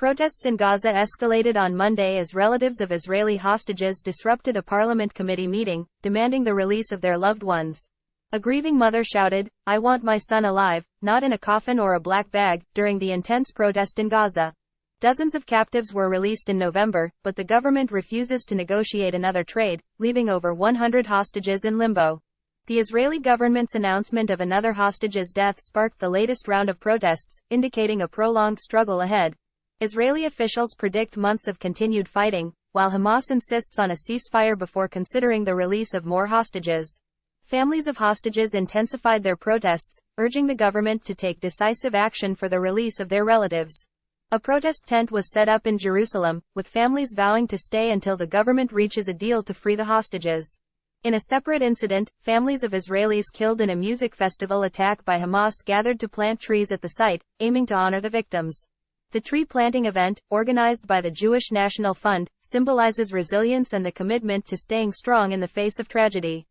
Protests in Gaza escalated on Monday as relatives of Israeli hostages disrupted a parliament committee meeting, demanding the release of their loved ones. A grieving mother shouted, "I want my son alive, not in a coffin or a black bag," during the intense protest in Gaza. Dozens of captives were released in November, but the government refuses to negotiate another trade, leaving over 100 hostages in limbo. The Israeli government's announcement of another hostage's death sparked the latest round of protests, indicating a prolonged struggle ahead. Israeli officials predict months of continued fighting, while Hamas insists on a ceasefire before considering the release of more hostages. Families of hostages intensified their protests, urging the government to take decisive action for the release of their relatives. A protest tent was set up in Jerusalem, with families vowing to stay until the government reaches a deal to free the hostages. In a separate incident, families of Israelis killed in a music festival attack by Hamas gathered to plant trees at the site, aiming to honor the victims. The tree planting event, organized by the Jewish National Fund, symbolizes resilience and the commitment to staying strong in the face of tragedy.